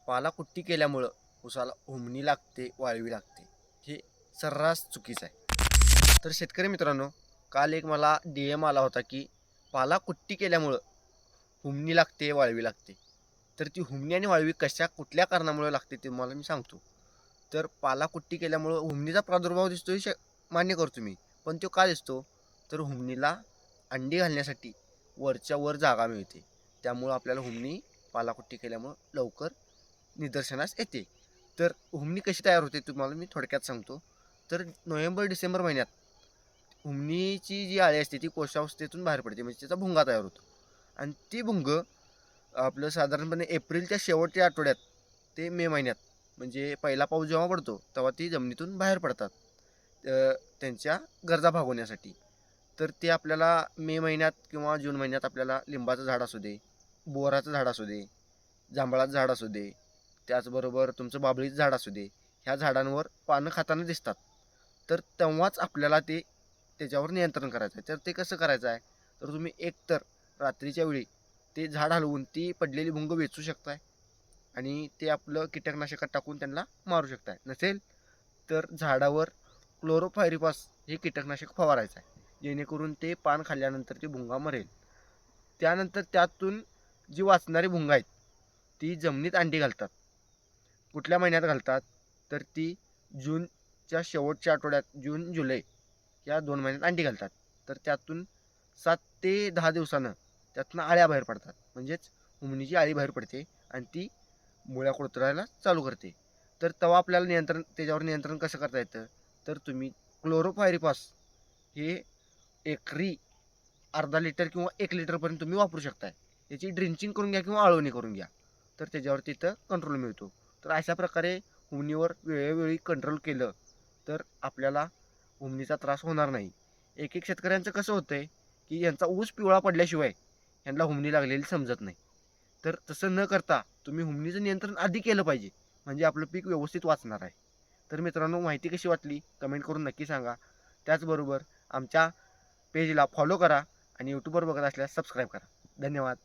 पालाकुट्टी केल्यामुळं ऊसाला हुमणी लागते, वाळवी लागते, हे सर्रास चुकीचं आहे. तर शेतकरी मित्रांनो, काल एक मला DM आला होता की पालाकुट्टी केल्यामुळं हुमणी लागते, वाळवी लागते. तर ती हुमणी आणि वाळवी कुठल्या कारणामुळे लागते ते तुम्हाला मी सांगतो. तर पालाकुट्टी केल्यामुळं हुमणीचा प्रादुर्भाव दिसतो हे मान्य करतो मी. पण तो का दिसतो? तर हुमणीला अंडी घालण्यासाठी वरच्या वर जागा मिळते. त्यामुळं आपल्याला हुमणी पालाकुट्टी केल्यामुळं लवकर निदर्शनास येते. तर हुमणी कशी तयार होते तुम्हाला मी थोडक्यात सांगतो. तर नोव्हेंबर-डिसेंबर महिन्यात हुमणीची जी अळी असते ती कोशावस्थेतून बाहेर पडते, म्हणजे त्याचा भुंगा तयार होतो. आणि ती भुंग आपलं साधारणपणे एप्रिलच्या शेवटच्या आठवड्यात ते मे महिन्यात, म्हणजे पहिला पाऊस जेव्हा पडतो तेव्हा ती जमिनीतून बाहेर पडतात त्यांच्या गरजा भागवण्यासाठी. तर ते आपल्याला मे महिन्यात किंवा जून महिन्यात आपल्याला लिंबाचं झाड असू दे, बोराचं झाड असू दे, जांभळाचं झाड असू दे, त्याचबरोबर तुमचं बाभळीचं झाड असू दे, ह्या झाडांवर पानं खाताना दिसतात. तर तेव्हाच आपल्याला त्याच्यावर नियंत्रण करायचं आहे. तर ते कसं करायचं आहे? तर तुम्ही एकतर रात्रीच्या वेळी ते झाड हलवून ती पडलेली भुंग वेचू शकताय आणि ते आपलं कीटकनाशकात टाकून त्यांना मारू शकताय. नसेल तर झाडावर क्लोरोफायरिफॉस हे कीटकनाशक फवारायचं आहे, जेणेकरून ते पान खाल्ल्यानंतर ती भुंगा मरेल. त्यानंतर त्यातून जी वाचणारी भुंगा आहेत ती जमिनीत अंडी घालतात. कुठल्या महिन्यात घालतात? तर ती जूनच्या शेवटच्या आठवड्यात, जून जुलै या 2 महिन्यात अंडी घालतात. तर त्यातून 7 ते 10 दिवसानं त्यातून अळ्या बाहेर पडतात. म्हणजेच हुमणीची अळी बाहेर पडते आणि ती मुळ्या कुरतरायला चालू करते. तर तेव्हा आपल्याला त्याच्यावर नियंत्रण कसं करता येतं? तर तुम्ही क्लोरोफायरिफॉस हे एकरी अर्धा लिटर किंवा 1 लिटरपर्यंत तुम्ही वापरू शकताय. याची ड्रिंचिंग करून घ्या किंवा आळवणी करून घ्या. तर त्याच्यावर तिथं कंट्रोल मिळतो. तर अशा प्रकारे हुमणीवर वेळोवेळी कंट्रोल केलं तर आपल्याला हुमणीचा त्रास होणार नाही. एक एक शेतकऱ्यांचं कसं होतंय की यांचा ऊस पिवळा पडल्याशिवाय यांना हुमणी लागलेली समजत नाही. तर तसं न करता तुम्ही हुमणीचं नियंत्रण आधी केलं पाहिजे, म्हणजे आपलं पीक व्यवस्थित वाचणार आहे. तर मित्रांनो, माहिती कशी वाटली कमेंट करून नक्की सांगा. त्याचबरोबर आमच्या पेजला फॉलो करा आणि यूट्यूबवर बघत असल्यास सबस्क्राईब करा. धन्यवाद.